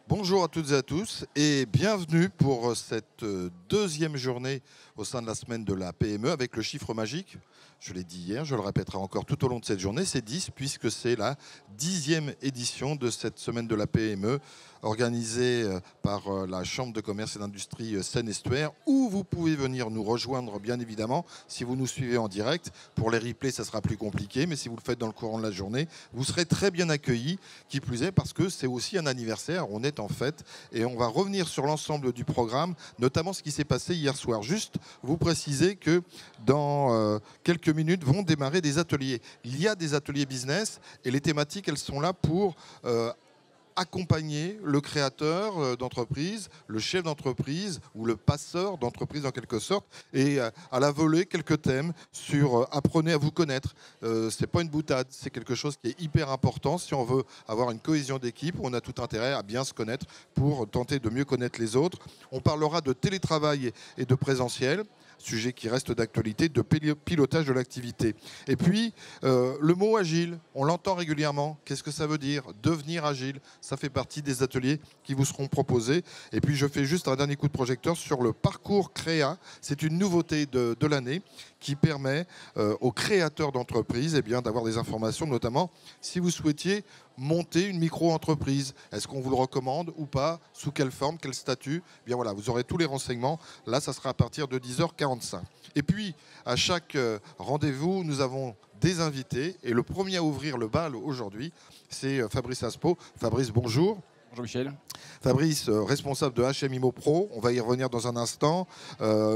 Bonjour à toutes et à tous et bienvenue pour cette deuxième journée au sein de la semaine de la PME avec le chiffre magique. Je l'ai dit hier, je le répéterai encore tout au long de cette journée, c'est 10 puisque c'est la 10e édition de cette semaine de la PME organisée par la Chambre de commerce et d'industrie Seine-Estuaire où vous pouvez venir nous rejoindre bien évidemment si vous nous suivez en direct. Pour les replays, ça sera plus compliqué, mais si vous le faites dans le courant de la journée, vous serez très bien accueillis, qui plus est parce que c'est aussi un anniversaire, on est en fête et on va revenir sur l'ensemble du programme, notamment ce qui s'est passé hier soir. Juste vous préciser que dans quelques minutes vont démarrer des ateliers. Il y a des ateliers business et les thématiques, elles sont là pour accompagner le créateur d'entreprise, le chef d'entreprise ou le passeur d'entreprise en quelque sorte, et à la volée quelques thèmes sur apprenez à vous connaître. C'est pas une boutade, c'est quelque chose qui est hyper important si on veut avoir une cohésion d'équipe. On a tout intérêt à bien se connaître pour tenter de mieux connaître les autres. On parlera de télétravail et de présentiel, sujet qui reste d'actualité, de pilotage de l'activité. Et puis, le mot agile, on l'entend régulièrement. Qu'est-ce que ça veut dire? Devenir agile, ça fait partie des ateliers qui vous seront proposés. Et puis, je fais juste un dernier coup de projecteur sur le parcours Créa. C'est une nouveauté de l'année qui permet aux créateurs d'entreprises d'avoir des informations, notamment si vous souhaitiez monter une micro-entreprise. Est-ce qu'on vous le recommande ou pas? Sous quelle forme? Quel statut? Bien voilà, vous aurez tous les renseignements. Là, ça sera à partir de 10h45. Et puis, à chaque rendez-vous, nous avons des invités. Et le premier à ouvrir le bal aujourd'hui, c'est Fabrice Aspo. Fabrice, bonjour. Bonjour Michel. Fabrice, responsable de HMIMO Pro, on va y revenir dans un instant,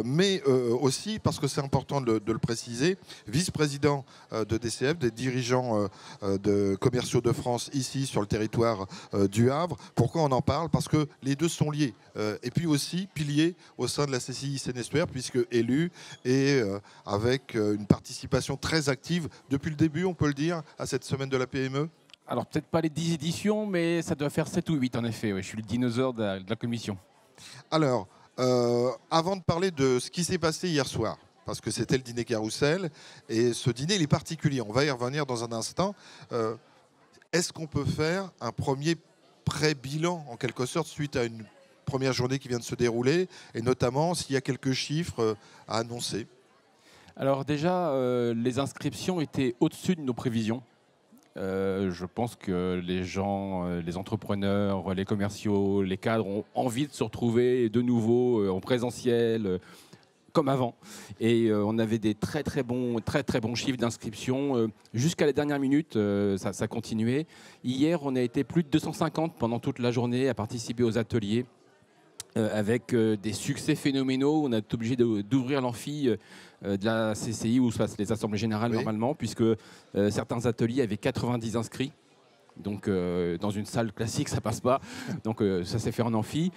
mais aussi, parce que c'est important de le préciser, vice-président de DCF, des dirigeants de commerciaux de France ici sur le territoire du Havre. Pourquoi on en parle? Parce que les deux sont liés. Et puis aussi piliers au sein de la CCI Seine-Estuaire, puisque élu et avec une participation très active depuis le début, on peut le dire, à cette semaine de la PME. Alors peut-être pas les 10 éditions, mais ça doit faire 7 ou 8 en effet. Ouais, je suis le dinosaure de la commission. Alors, avant de parler de ce qui s'est passé hier soir, parce que c'était le dîner carrousel, et ce dîner il est particulier, on va y revenir dans un instant, est-ce qu'on peut faire un premier pré-bilan en quelque sorte suite à une première journée qui vient de se dérouler, et notamment s'il y a quelques chiffres à annoncer? Alors déjà, les inscriptions étaient au-dessus de nos prévisions. Je pense que les gens, les entrepreneurs, les commerciaux, les cadres ont envie de se retrouver de nouveau en présentiel, comme avant. Et on avait des très très bons chiffres d'inscription. Jusqu'à la dernière minute, ça continuait. Hier, on a été plus de 250 pendant toute la journée à participer aux ateliers. Avec des succès phénoménaux. On a été obligé d'ouvrir l'amphi de la CCI où se passent les assemblées générales normalement, puisque certains ateliers avaient 90 inscrits. Donc dans une salle classique, ça passe pas. Donc ça s'est fait en amphi.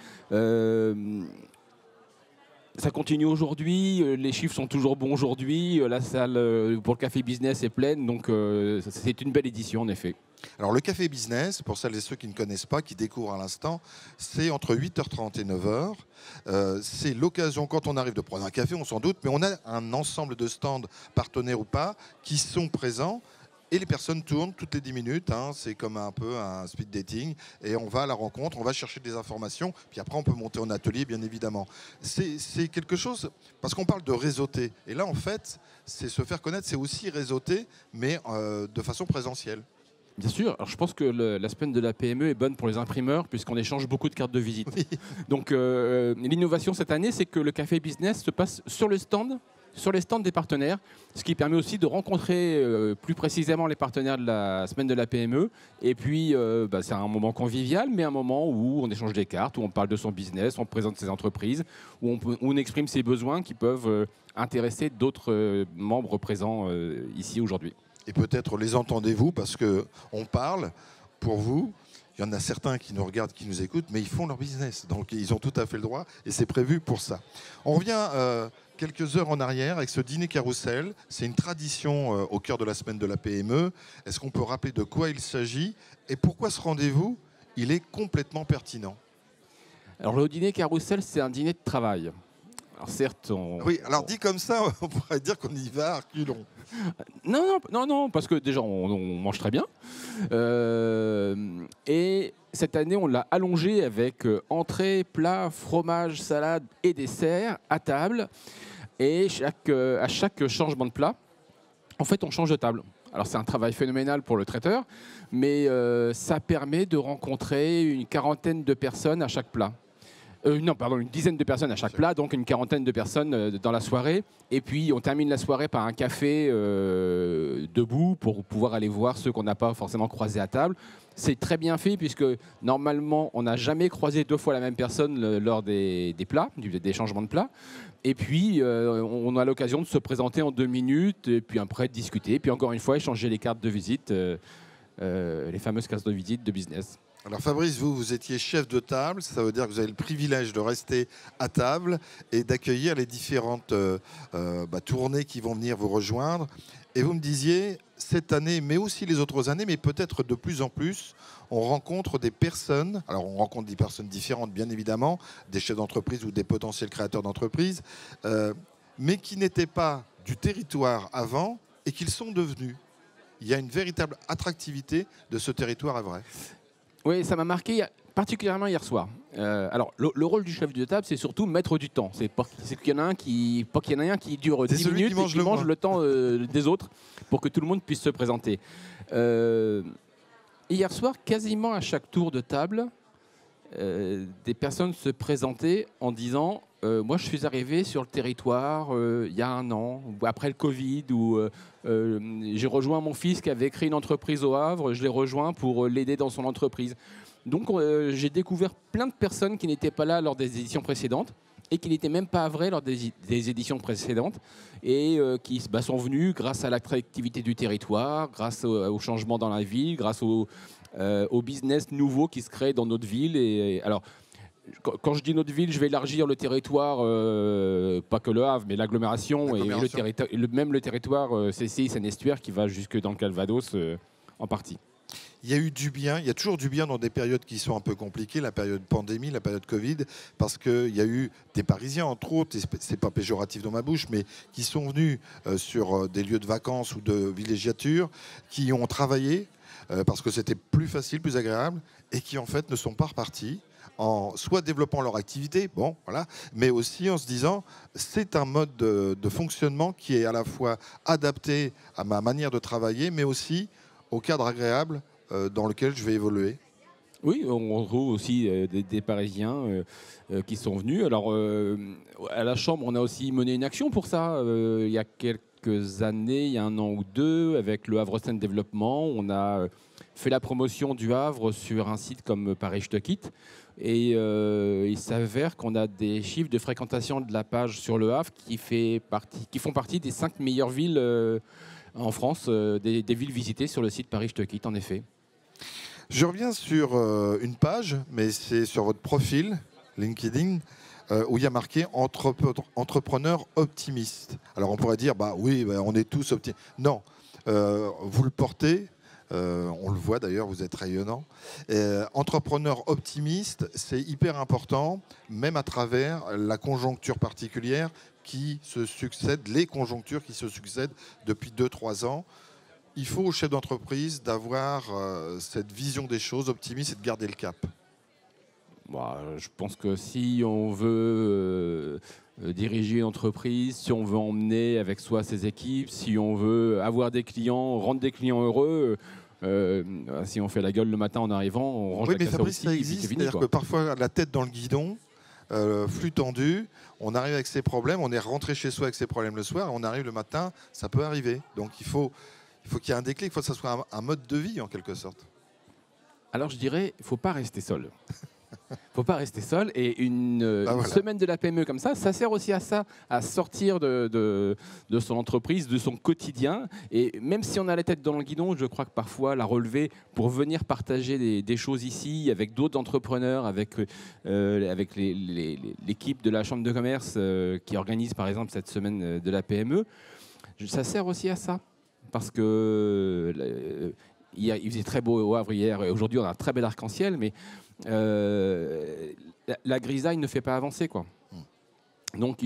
Ça continue aujourd'hui, les chiffres sont toujours bons aujourd'hui, la salle pour le café business est pleine, donc c'est une belle édition en effet. Alors le café business, pour celles et ceux qui ne connaissent pas, qui découvrent à l'instant, c'est entre 8h30 et 9h. C'est l'occasion, quand on arrive, de prendre un café, on s'en doute, mais on a un ensemble de stands, partenaires ou pas, qui sont présents. Et les personnes tournent toutes les 10 minutes, hein, c'est comme un peu un speed dating, et on va à la rencontre, on va chercher des informations, puis après on peut monter en atelier, bien évidemment. C'est quelque chose, parce qu'on parle de réseauter, et là en fait, c'est se faire connaître, c'est aussi réseauter, mais de façon présentielle. Bien sûr, alors je pense que la semaine de la PME est bonne pour les imprimeurs puisqu'on échange beaucoup de cartes de visite. Oui. Donc l'innovation cette année, c'est que le café business se passe sur les stands des partenaires, ce qui permet aussi de rencontrer plus précisément les partenaires de la semaine de la PME. Et puis c'est un moment convivial, mais un moment où on échange des cartes, où on parle de son business, on présente ses entreprises, où on exprime ses besoins qui peuvent intéresser d'autres membres présents ici aujourd'hui. Et peut-être les entendez-vous parce qu'on parle pour vous. Il y en a certains qui nous regardent, qui nous écoutent, mais ils font leur business. Donc ils ont tout à fait le droit et c'est prévu pour ça. On revient quelques heures en arrière avec ce dîner carrousel. C'est une tradition au cœur de la semaine de la PME. Est-ce qu'on peut rappeler de quoi il s'agit et pourquoi ce rendez-vous, il est complètement pertinent? Alors le dîner carrousel, c'est un dîner de travail. Alors certes, Oui, alors dit comme ça, on pourrait dire qu'on y va à reculons. non, parce que déjà on mange très bien. Et cette année, on l'a allongé avec entrée, plat, fromage, salade et dessert à table. Et à chaque changement de plat, en fait, on change de table. Alors c'est un travail phénoménal pour le traiteur, mais ça permet de rencontrer une quarantaine de personnes à chaque plat. Non, pardon, une dizaine de personnes à chaque plat, donc une quarantaine de personnes dans la soirée. Et puis on termine la soirée par un café debout pour pouvoir aller voir ceux qu'on n'a pas forcément croisés à table. C'est très bien fait puisque normalement on n'a jamais croisé deux fois la même personne lors des plats, des changements de plats. Et puis on a l'occasion de se présenter en 2 minutes, et puis après de discuter, puis encore une fois échanger les cartes de visite, les fameuses cartes de visite de business. Alors Fabrice, vous étiez chef de table, ça veut dire que vous avez le privilège de rester à table et d'accueillir les différentes tournées qui vont venir vous rejoindre. Et vous me disiez, cette année, mais aussi les autres années, mais peut-être de plus en plus, on rencontre des personnes, alors on rencontre des personnes différentes bien évidemment, des chefs d'entreprise ou des potentiels créateurs d'entreprise, mais qui n'étaient pas du territoire avant et qu'ils sont devenus. Il y a une véritable attractivité de ce territoire à vrai. Oui, ça m'a marqué particulièrement hier soir. Alors, le rôle du chef de table, c'est surtout mettre du temps. C'est qu'il y en a un qui, pas qu'il y en ait un qui dure 10 minutes et qui mange le temps des autres pour que tout le monde puisse se présenter. Hier soir, quasiment à chaque tour de table, des personnes se présentaient en disant moi, je suis arrivé sur le territoire il y a 1 an, ou après le Covid, où j'ai rejoint mon fils qui avait créé une entreprise au Havre. Je l'ai rejoint pour l'aider dans son entreprise. Donc, j'ai découvert plein de personnes qui n'étaient pas là lors des éditions précédentes et qui n'étaient même pas havrais lors des éditions précédentes et qui sont venus grâce à l'attractivité du territoire, grâce au changement dans la ville, grâce au business nouveau qui se crée dans notre ville. Alors, quand je dis notre ville, je vais élargir le territoire, pas que le Havre, mais l'agglomération et même le territoire CCI Seine-Estuaire qui va jusque dans le Calvados en partie. Il y a eu du bien, il y a toujours du bien dans des périodes qui sont un peu compliquées, la période pandémie, la période Covid, parce qu'il y a eu des Parisiens, entre autres, c'est pas péjoratif dans ma bouche, mais qui sont venus sur des lieux de vacances ou de villégiature, qui ont travaillé parce que c'était plus facile, plus agréable, et qui en fait ne sont pas repartis en soit développant leur activité, bon, voilà, mais aussi en se disant c'est un mode de fonctionnement qui est à la fois adapté à ma manière de travailler, mais aussi au cadre agréable dans lequel je vais évoluer. Oui, on retrouve aussi des Parisiens qui sont venus. Alors, à la Chambre, on a aussi mené une action pour ça. Il y a quelques années, il y a 1 an ou 2, avec le Havre Seine Développement, on a fait la promotion du Havre sur un site comme Paris Je Te Quitte. Et il s'avère qu'on a des chiffres de fréquentation de la page sur le Havre qui font partie des 5 meilleures villes en France, des villes visitées sur le site Paris Je Te Quitte, en effet. Je reviens sur une page, mais c'est sur votre profil LinkedIn, où il y a marqué entrepreneur optimiste. Alors on pourrait dire, oui, on est tous optimistes. Non, vous le portez, on le voit d'ailleurs, vous êtes rayonnant. Entrepreneur optimiste, c'est hyper important, même à travers la conjoncture particulière qui se succède, les conjonctures qui se succèdent depuis 2-3 ans. Il faut au chef d'entreprise d'avoir cette vision des choses optimiste et de garder le cap. Je pense que si on veut diriger une entreprise, si on veut emmener avec soi ses équipes, si on veut avoir des clients, rendre des clients heureux, si on fait la gueule le matin en arrivant, on range la cassette aussi. Ça existe, c'est-à-dire que parfois la tête dans le guidon, flux tendu, on arrive avec ses problèmes, on est rentré chez soi avec ses problèmes le soir, on arrive le matin, ça peut arriver. Donc il faut qu'il y ait un déclic, il faut que ça soit un mode de vie en quelque sorte. Alors je dirais, il ne faut pas rester seul. Il ne faut pas rester seul. Et une semaine de la PME comme ça sert aussi à ça, à sortir de son entreprise, de son quotidien. Et même si on a la tête dans le guidon, je crois que parfois la relever pour venir partager des choses ici avec d'autres entrepreneurs, avec l'équipe de la Chambre de commerce qui organise par exemple cette semaine de la PME, ça sert aussi à ça. Parce que il faisait très beau au Havre hier et aujourd'hui on a un très bel arc-en-ciel, mais la grisaille ne fait pas avancer, quoi. Donc,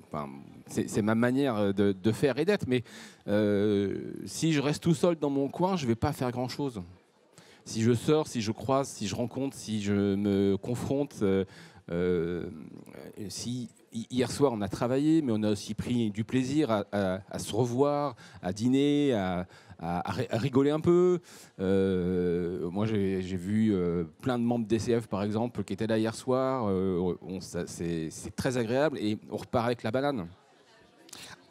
enfin, c'est ma manière de faire et d'être. Mais si je reste tout seul dans mon coin, je ne vais pas faire grand-chose. Si je sors, si je croise, si je rencontre, si je me confronte, si hier soir on a travaillé, mais on a aussi pris du plaisir à se revoir, à dîner, à rigoler un peu. Moi, j'ai vu plein de membres d'ECF, par exemple, qui étaient là hier soir. C'est très agréable et on repart avec la banane.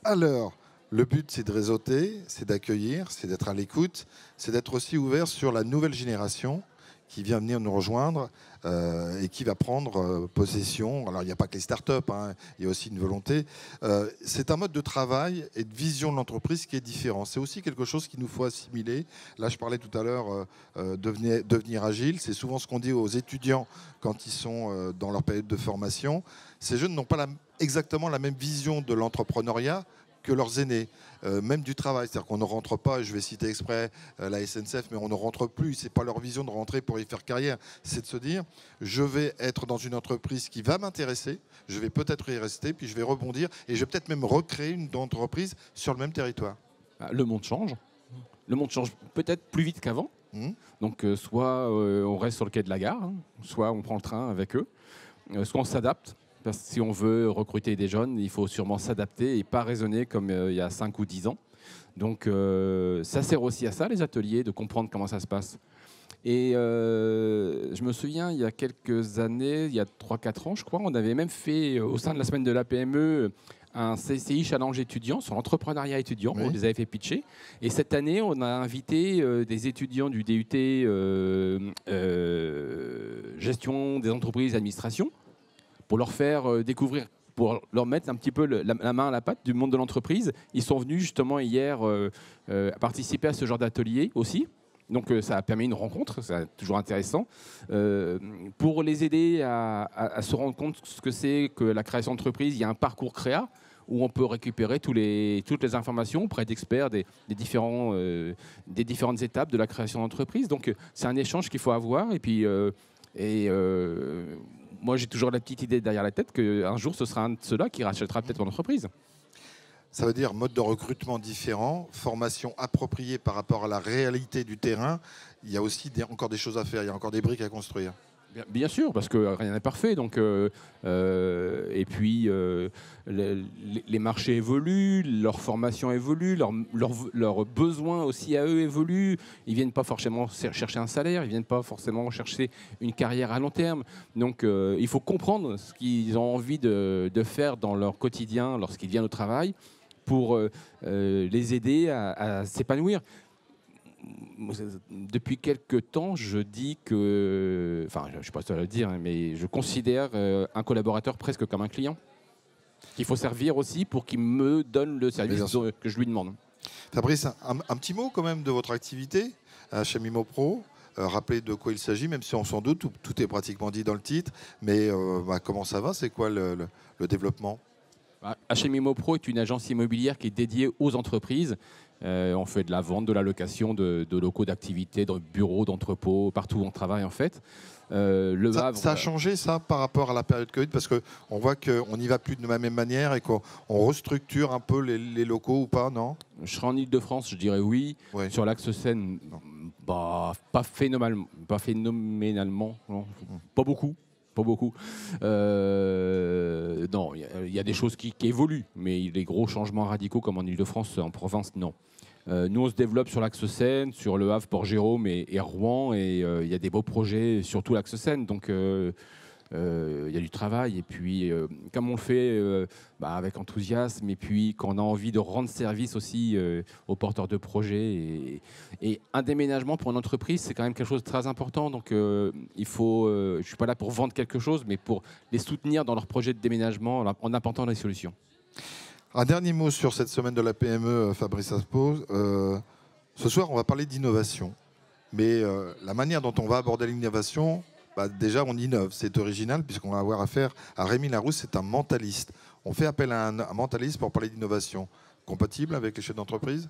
Alors, le but, c'est de réseauter, c'est d'accueillir, c'est d'être à l'écoute, c'est d'être aussi ouvert sur la nouvelle génération qui vient venir nous rejoindre et qui va prendre possession. Alors, il n'y a pas que les startups, hein, il y a aussi une volonté. C'est un mode de travail et de vision de l'entreprise qui est différent. C'est aussi quelque chose qu'il nous faut assimiler. Là, je parlais tout à l'heure devenir agile. C'est souvent ce qu'on dit aux étudiants quand ils sont dans leur période de formation. Ces jeunes n'ont pas exactement la même vision de l'entrepreneuriat que leurs aînés, même du travail. C'est-à-dire qu'on ne rentre pas, et je vais citer exprès la SNCF, mais on ne rentre plus. Ce n'est pas leur vision de rentrer pour y faire carrière. C'est de se dire, je vais être dans une entreprise qui va m'intéresser, je vais peut-être y rester, puis je vais rebondir, et je vais peut-être même recréer une entreprise sur le même territoire. Le monde change. Le monde change peut-être plus vite qu'avant. Donc, soit on reste sur le quai de la gare, hein, soit on prend le train avec eux, soit on s'adapte. Parce que si on veut recruter des jeunes, il faut sûrement s'adapter et pas raisonner comme il y a 5 ou 10 ans. Donc ça sert aussi à ça, les ateliers, de comprendre comment ça se passe. Et je me souviens, il y a quelques années, il y a 3-4 ans, je crois, on avait même fait, au sein de la semaine de la PME, un CCI Challenge étudiant sur l'entrepreneuriat étudiant. Oui. On les avait fait pitcher. Et cette année, on a invité des étudiants du DUT gestion des entreprises et administration, pour leur faire découvrir, pour leur mettre un petit peu la main à la pâte du monde de l'entreprise. Ils sont venus justement hier participer à ce genre d'atelier aussi. Donc ça a permis une rencontre, c'est toujours intéressant, pour les aider à se rendre compte ce que c'est que la création d'entreprise. Il y a un parcours créa où on peut récupérer toutes les informations auprès d'experts des différentes étapes de la création d'entreprise. Donc c'est un échange qu'il faut avoir. Et puis moi, j'ai toujours la petite idée derrière la tête qu'un jour, ce sera un de ceux-là qui rachètera peut-être l'entreprise. Ça veut dire mode de recrutement différent, formation appropriée par rapport à la réalité du terrain. Il y a aussi encore des choses à faire, il y a encore des briques à construire. Bien sûr, parce que rien n'est parfait. Donc, et puis, les marchés évoluent, leur formation évolue, leurs besoins aussi à eux évoluent. Ils ne viennent pas forcément chercher un salaire, ils ne viennent pas forcément chercher une carrière à long terme. Donc, il faut comprendre ce qu'ils ont envie de faire dans leur quotidien lorsqu'ils viennent au travail pour les aider à s'épanouir. Depuis quelques temps, je dis que, enfin, je ne suis pas seul à le dire, mais je considère un collaborateur presque comme un client qu'il faut servir aussi pour qu'il me donne le service que je lui demande. Fabrice, un petit mot quand même de votre activité chez Mimopro. Rappelez de quoi il s'agit, même si on s'en doute, tout est pratiquement dit dans le titre. Mais comment ça va? C'est quoi le développement? HMIMOPRO est une agence immobilière qui est dédiée aux entreprises. On fait de la vente, de la location de locaux d'activité, de bureaux, d'entrepôts, partout où on travaille en fait. Ça a changé ça par rapport à la période Covid, parce qu'on voit qu'on n'y va plus de la même manière et qu'on restructure un peu les locaux ou pas, non? Je serai en Ile-de-France, je dirais oui. Ouais. Sur l'axe Seine, pas phénoménalement, non, pas beaucoup. Pas beaucoup. Non, il y a des choses qui évoluent, mais les gros changements radicaux comme en Ile-de-France, en province, non. Nous, on se développe sur l'axe Seine, sur Le Havre, Port-Jérôme et Rouen, et il y a des beaux projets sur tout l'axe Seine. Donc, il y a du travail. Et puis, comme on le fait avec enthousiasme, et puis quand on a envie de rendre service aussi aux porteurs de projets. Et un déménagement pour une entreprise, c'est quand même quelque chose de très important. Donc, il faut, je ne suis pas là pour vendre quelque chose, mais pour les soutenir dans leur projet de déménagement en apportant des solutions. Un dernier mot sur cette semaine de la PME, Fabrice Aspo. Ce soir, on va parler d'innovation. Mais la manière dont on va aborder l'innovation, déjà, on innove. C'est original puisqu'on va avoir affaire à Rémi Larousse, c'est un mentaliste. On fait appel à un mentaliste pour parler d'innovation. Compatible avec les chefs d'entreprise?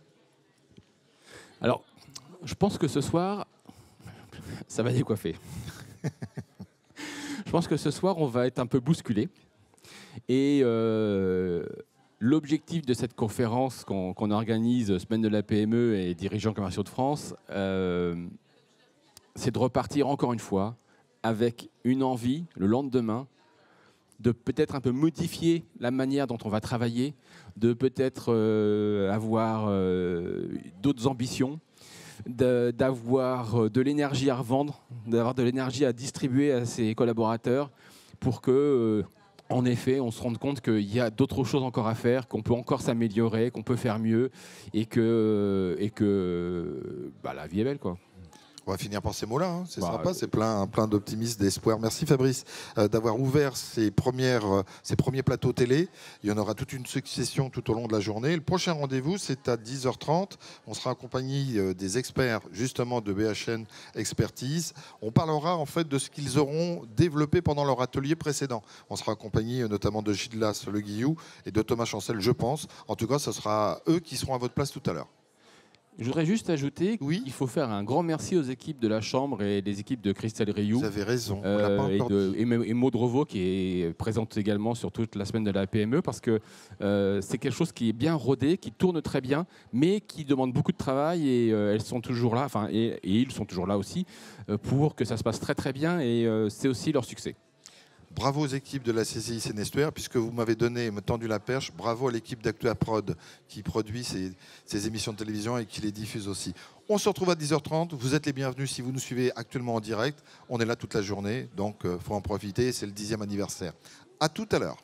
Alors, je pense que ce soir, ça va décoiffer. Je pense que ce soir, on va être un peu bousculé. Et l'objectif de cette conférence qu'on organise, Semaine de la PME et dirigeants commerciaux de France, c'est de repartir encore une fois avec une envie, le lendemain, de peut-être un peu modifier la manière dont on va travailler, de peut-être avoir d'autres ambitions, d'avoir de l'énergie à revendre, d'avoir de l'énergie à distribuer à ses collaborateurs pour que, en effet, on se rende compte qu'il y a d'autres choses encore à faire, qu'on peut encore s'améliorer, qu'on peut faire mieux et que la vie est belle, quoi. On va finir par ces mots-là, hein. C'est sympa, c'est plein d'optimisme, d'espoir. Merci Fabrice d'avoir ouvert ces premiers plateaux télé. Il y en aura toute une succession tout au long de la journée. Le prochain rendez-vous, c'est à 10h30. On sera accompagné des experts justement de BHN Expertise. On parlera en fait de ce qu'ils auront développé pendant leur atelier précédent. On sera accompagné notamment de Gildas Le Guillou et de Thomas Chancel, je pense. En tout cas, ce sera eux qui seront à votre place tout à l'heure. Je voudrais juste ajouter qu'il faut faire un grand merci aux équipes de la Chambre et des équipes de Christelle Rioux. Vous avez raison. Et Maud Revaux qui est présente également sur toute la semaine de la PME parce que c'est quelque chose qui est bien rodé, qui tourne très bien, mais qui demande beaucoup de travail et elles sont toujours là, et ils sont toujours là aussi pour que ça se passe très très bien et c'est aussi leur succès. Bravo aux équipes de la CCI Sénestuaire, puisque vous m'avez tendu la perche. Bravo à l'équipe d'Actua Prod qui produit ces émissions de télévision et qui les diffuse aussi. On se retrouve à 10h30. Vous êtes les bienvenus si vous nous suivez actuellement en direct. On est là toute la journée, donc il faut en profiter. C'est le 10e anniversaire. À tout à l'heure.